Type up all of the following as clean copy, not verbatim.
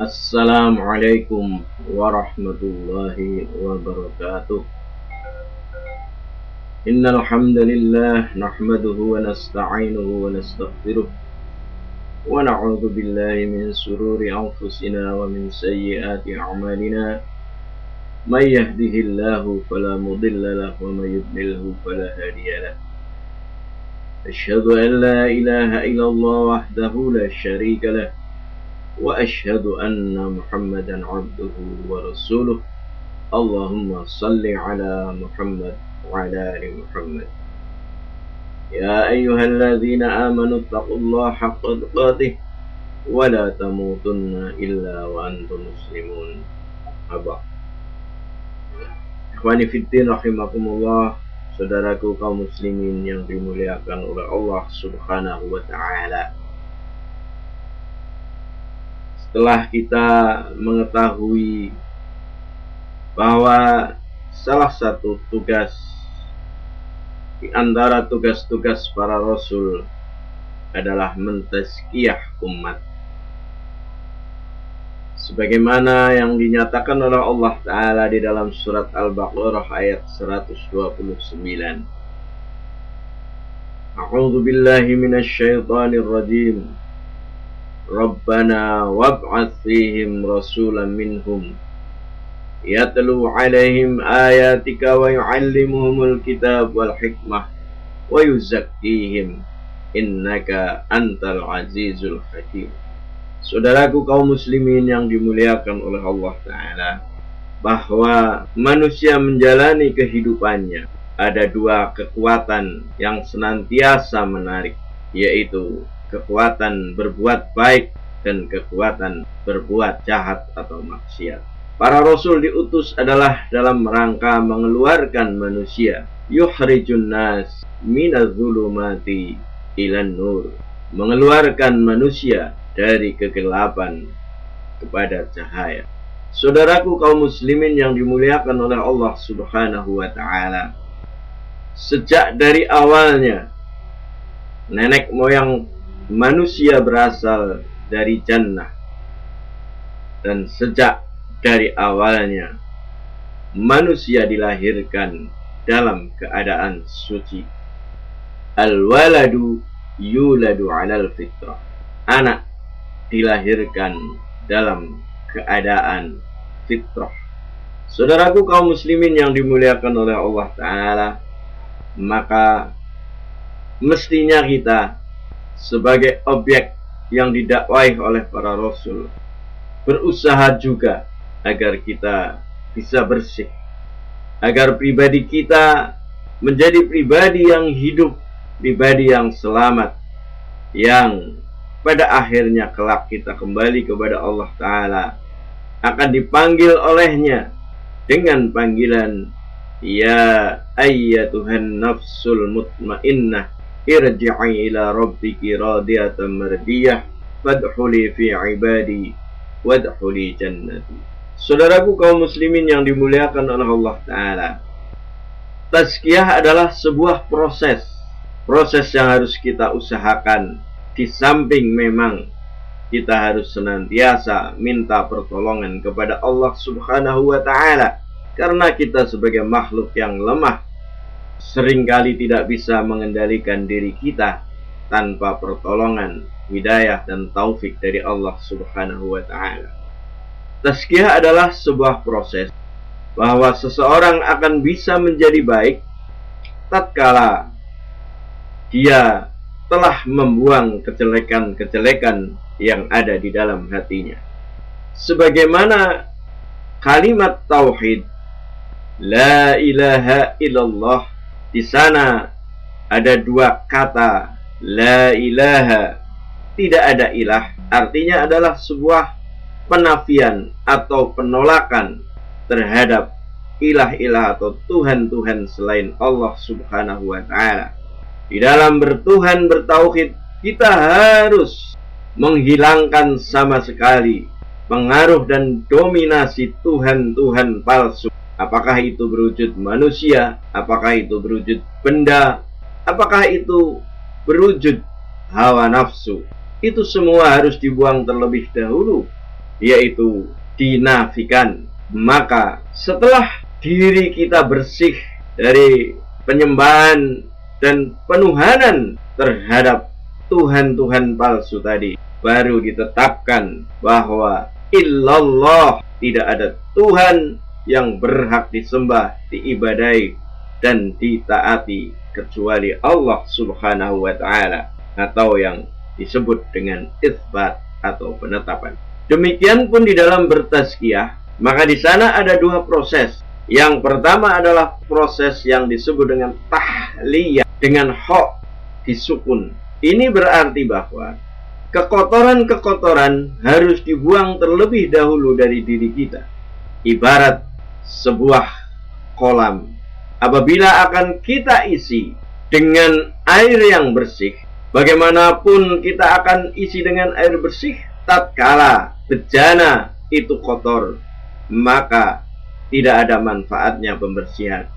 Assalamualaikum warahmatullahi wabarakatuh. Innal hamdalillah nahmaduhu wa nasta'inuhu wa nastaghfiruh wa na'udzu billahi min shururi anfusina wa min sayyiati a'malina. May yahdihillahu fala mudilla lahu wa may yudlilhu fala hadiya lahu. Asyhadu an la ilaha illallah wahdahu la syarika lahu wa asyhadu anna Muhammadan abduhu wa rasuluh. Allahumma salli ala Muhammad wa ala ali Muhammad. Ya ayyuhalladzina amanu taqullaha haqqa tuqatih wa la tamutunna illa wa antum muslimun. Aba. Ikhwani fiddin rahimakumullah, saudaraku kaum muslimin yang dimuliakan oleh Allah Subhanahu wa taala. Setelah kita mengetahui bahwa salah satu tugas di antara tugas-tugas para rasul adalah mentazkiyah umat, sebagaimana yang dinyatakan oleh Allah Ta'ala di dalam surat Al-Baqarah ayat 129. A'udzu billahi minasy syaithanir rajim. Rabbana wab'ats fihim rasulan minhum yatlu 'alaihim ayatika wa yu'allimuhumul kitab wal hikmah wa yuzakkihim innaka antal azizul hakim. Saudaraku kaum muslimin yang dimuliakan oleh Allah Ta'ala, bahwa manusia menjalani kehidupannya ada dua kekuatan yang senantiasa menarik, yaitu kekuatan berbuat baik dan kekuatan berbuat jahat atau maksiat. Para rasul diutus adalah dalam rangka mengeluarkan manusia, yukhrijun nas minadh-dhulumati ilan nur, mengeluarkan manusia dari kegelapan kepada cahaya. Saudaraku kaum muslimin yang dimuliakan oleh Allah Subhanahu wa taala, sejak dari awalnya nenek moyang manusia berasal dari jannah, dan sejak dari awalnya manusia dilahirkan dalam keadaan suci. Al-waladu yuladu 'alal fitrah. Anak dilahirkan dalam keadaan fitrah. Saudaraku kaum muslimin yang dimuliakan oleh Allah Ta'ala, maka mestinya kita sebagai objek yang didakwai oleh para rasul berusaha juga agar kita bisa bersih, agar pribadi kita menjadi pribadi yang hidup, pribadi yang selamat, yang pada akhirnya kelak kita kembali kepada Allah Ta'ala akan dipanggil olehnya dengan panggilan ya ayyatuhan nafsul mutmainnah irji'i ila rabbiki radiyatan mardiyah fadkhuli fi ibadi wadkhuli jannati. Saudaraku kaum muslimin yang dimuliakan oleh Allah Ta'ala, tazkiyah adalah sebuah proses yang harus kita usahakan. Di samping memang kita harus senantiasa minta pertolongan kepada Allah Subhanahu wa Ta'ala, karena kita sebagai makhluk yang lemah seringkali tidak bisa mengendalikan diri kita tanpa pertolongan, hidayah dan taufik dari Allah Subhanahu wa Ta'ala. Tazkiyah adalah sebuah proses bahwa seseorang akan bisa menjadi baik tatkala dia telah membuang kejelekan-kejelekan yang ada di dalam hatinya. Sebagaimana kalimat tauhid la ilaha illallah, di sana ada dua kata la ilaha, tidak ada ilah, artinya adalah sebuah penafian atau penolakan terhadap ilah-ilah atau Tuhan-Tuhan selain Allah Subhanahu wa Ta'ala. Di dalam bertuhan, bertauhid, kita harus menghilangkan sama sekali pengaruh dan dominasi Tuhan-Tuhan palsu. Apakah itu berwujud manusia, apakah itu berwujud benda, apakah itu berwujud hawa nafsu. Itu semua harus dibuang terlebih dahulu yaitu dinafikan. Maka setelah diri kita bersih dari penyembahan dan penuhanan terhadap Tuhan-Tuhan palsu tadi, baru ditetapkan bahwa illallah, tidak ada Tuhan yang berhak disembah, diibadai, dan ditaati kecuali Allah Subhanahu wa Ta'ala, atau yang disebut dengan itsbat atau penetapan. Demikian pun di dalam bertazkiyah, maka di sana ada dua proses. Yang pertama adalah proses yang disebut dengan tahliyah dengan ho disukun. Ini berarti bahwa kekotoran-kekotoran harus dibuang terlebih dahulu dari diri kita. Ibarat sebuah kolam, apabila akan kita isi dengan air yang bersih, bagaimanapun kita akan isi dengan air bersih, tatkala bejana itu kotor, maka tidak ada manfaatnya pembersihan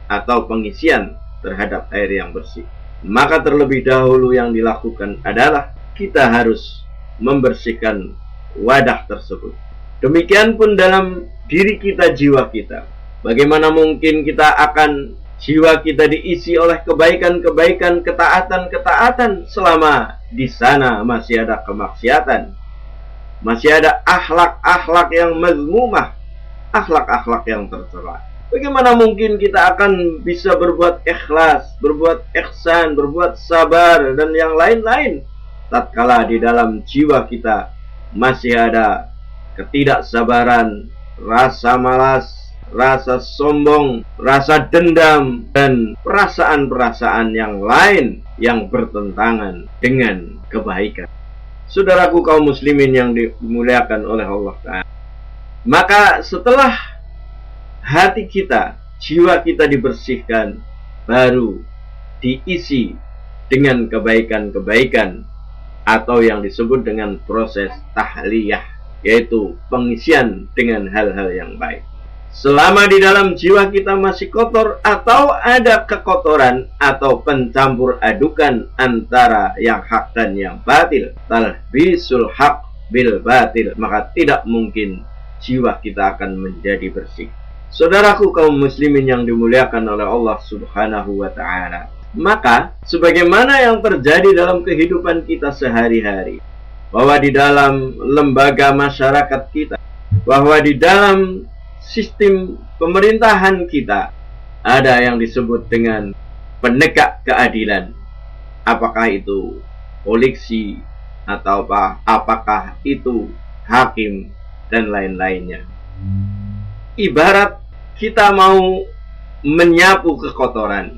atau pengisian terhadap air yang bersih. Maka terlebih dahulu yang dilakukan adalah kita harus membersihkan wadah tersebut. Demikian pun dalam diri kita, jiwa kita. Bagaimana mungkin kita akan jiwa kita diisi oleh kebaikan-kebaikan, ketaatan-ketaatan, selama di sana masih ada kemaksiatan, masih ada akhlak-akhlak yang mazmumah, akhlak-akhlak yang tercela. Bagaimana mungkin kita akan bisa berbuat ikhlas, berbuat ihsan, berbuat sabar, dan yang lain-lain, tatkala di dalam jiwa kita masih ada ketidaksabaran, rasa malas, rasa sombong, rasa dendam, dan perasaan-perasaan yang lain yang bertentangan dengan kebaikan. Saudaraku kaum muslimin yang dimuliakan oleh Allah Ta'ala, maka setelah hati kita, jiwa kita dibersihkan, baru diisi dengan kebaikan-kebaikan atau yang disebut dengan proses tahliyah, yaitu pengisian dengan hal-hal yang baik. Selama di dalam jiwa kita masih kotor atau ada kekotoran atau pencampur adukan antara yang hak dan yang batil, talbisul haq bil batil, maka tidak mungkin jiwa kita akan menjadi bersih. Saudaraku kaum muslimin yang dimuliakan oleh Allah Subhanahu wa Ta'ala, maka sebagaimana yang terjadi dalam kehidupan kita sehari-hari, bahwa di dalam lembaga masyarakat kita, bahwa di dalam sistem pemerintahan kita ada yang disebut dengan penegak keadilan, apakah itu polisi atau apakah itu hakim dan lain-lainnya. Ibarat kita mau menyapu kekotoran,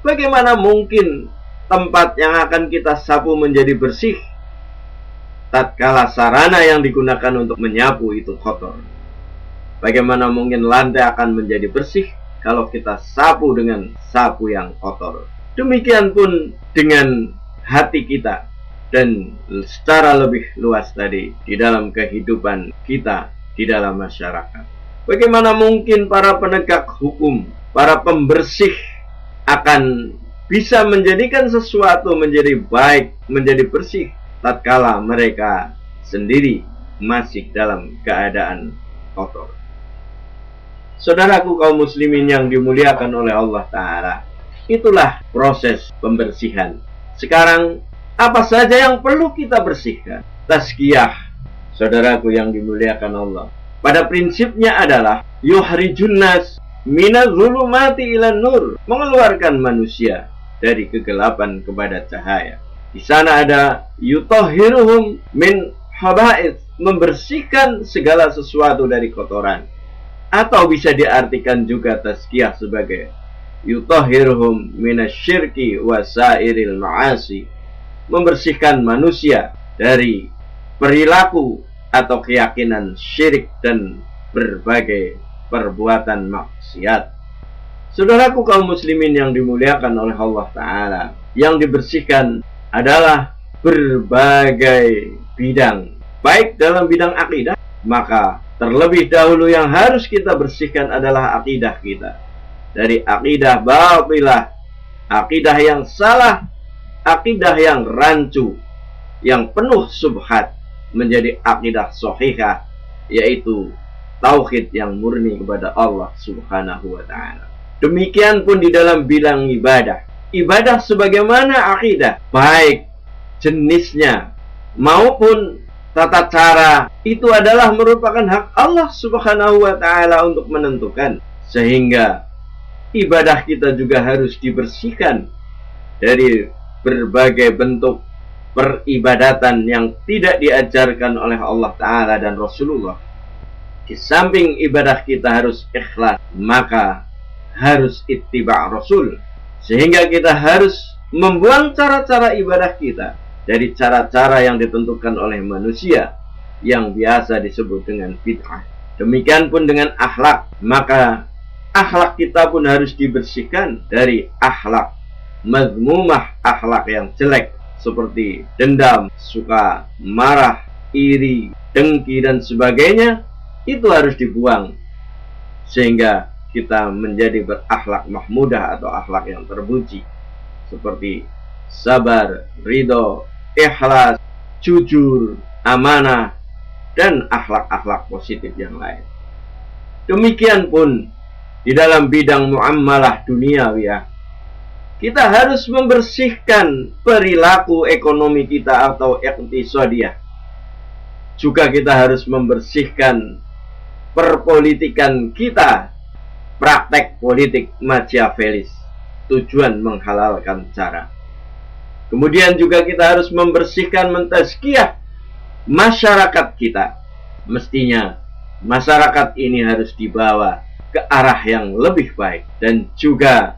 bagaimana mungkin tempat yang akan kita sapu menjadi bersih tatkala sarana yang digunakan untuk menyapu itu kotor? Bagaimana mungkin lantai akan menjadi bersih kalau kita sapu dengan sapu yang kotor? Demikian pun dengan hati kita, dan secara lebih luas tadi di dalam kehidupan kita di dalam masyarakat. Bagaimana mungkin para penegak hukum, para pembersih akan bisa menjadikan sesuatu menjadi baik, menjadi bersih, tatkala mereka sendiri masih dalam keadaan kotor? Saudaraku kaum muslimin yang dimuliakan oleh Allah Ta'ala, itulah proses pembersihan. Sekarang, apa saja yang perlu kita bersihkan? Tazkiyah, saudaraku yang dimuliakan Allah, pada prinsipnya adalah yuhrijun nas minaz zulumati ilan nur, mengeluarkan manusia dari kegelapan kepada cahaya. Di sana ada yutahhiruhum min haba'ith, membersihkan segala sesuatu dari kotoran. Atau bisa diartikan juga tazkiyah sebagai yutahhiruhum minasyirki wasairil ma'asi, membersihkan manusia dari perilaku atau keyakinan syirik dan berbagai perbuatan maksiat. Saudaraku kaum muslimin yang dimuliakan oleh Allah Ta'ala, yang dibersihkan adalah berbagai bidang, baik dalam bidang akidah, maka terlebih dahulu yang harus kita bersihkan adalah akidah kita. Dari akidah batilah, akidah yang salah, akidah yang rancu, yang penuh subhat, menjadi akidah sahihah, yaitu tauhid yang murni kepada Allah Subhanahu wa ta'ala. Demikian pun di dalam bidang ibadah. Ibadah sebagaimana akidah, baik jenisnya maupun tata cara, itu adalah merupakan hak Allah Subhanahu wa ta'ala untuk menentukan. Sehingga ibadah kita juga harus dibersihkan dari berbagai bentuk peribadatan yang tidak diajarkan oleh Allah Ta'ala dan Rasulullah. Di samping ibadah kita harus ikhlas, maka harus ittiba' Rasul. Sehingga kita harus membuang cara-cara ibadah kita dari cara-cara yang ditentukan oleh manusia, yang biasa disebut dengan bid'ah. Demikian pun dengan akhlak, maka akhlak kita pun harus dibersihkan dari akhlak mazmumah, akhlak yang jelek seperti dendam, suka marah, iri, dengki dan sebagainya. Itu harus dibuang sehingga kita menjadi berakhlak mahmudah atau akhlak yang terpuji, seperti sabar, ridho, ikhlas, jujur, amanah, dan akhlak-akhlak positif yang lain. Demikian pun di dalam bidang muamalah duniawiyah, kita harus membersihkan perilaku ekonomi kita atau iqtisadiyah. Juga kita harus membersihkan perpolitikan kita, praktek politik Machiavellis, tujuan menghalalkan cara. Kemudian juga kita harus membersihkan, mentazkiyah masyarakat kita. Mestinya masyarakat ini harus dibawa ke arah yang lebih baik. Dan juga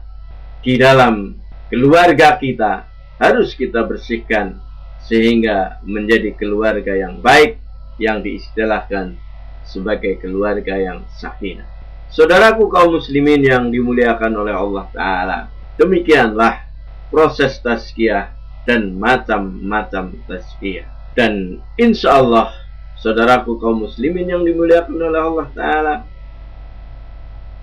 di dalam keluarga kita harus kita bersihkan sehingga menjadi keluarga yang baik, yang diistilahkan sebagai keluarga yang sakinah. Saudaraku kaum muslimin yang dimuliakan oleh Allah Ta'ala, demikianlah proses tazkiyah dan macam-macam tazkiyah. Dan insya Allah, saudaraku kaum muslimin yang dimuliakan oleh Allah Ta'ala,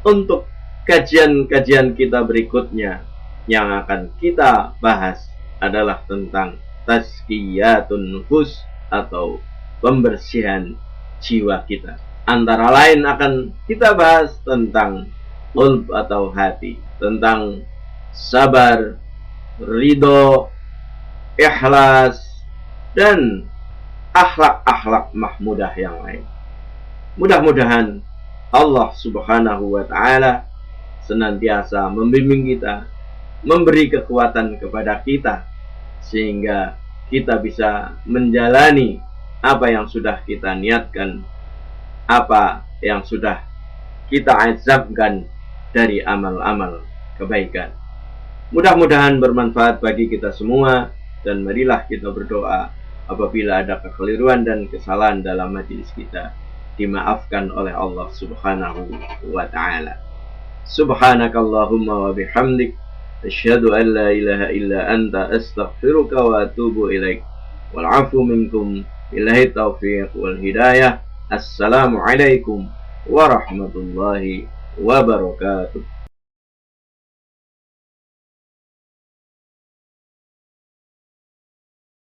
untuk kajian-kajian kita berikutnya yang akan kita bahas adalah tentang tazkiyatun nufus atau pembersihan jiwa kita. Antara lain akan kita bahas tentang qalb atau hati, tentang sabar, ridho, ikhlas, dan akhlak-akhlak mahmudah yang lain. Mudah-mudahan Allah Subhanahu wa ta'ala senantiasa membimbing kita, memberi kekuatan kepada kita, sehingga kita bisa menjalani apa yang sudah kita niatkan, apa yang sudah kita azamkan dari amal-amal kebaikan. Mudah-mudahan bermanfaat bagi kita semua, dan marilah kita berdoa apabila ada kekeliruan dan kesalahan dalam majelis kita, dimaafkan oleh Allah Subhanahu wa ta'ala. Subhanakallahumma wa bihamdik, asyhadu an la ilaha illa anta, astaghfiruka wa atubu ilaik. Wal 'afu minkum, billahi taufiq wal hidayah. Assalamualaikum warahmatullahi wabarakatuh.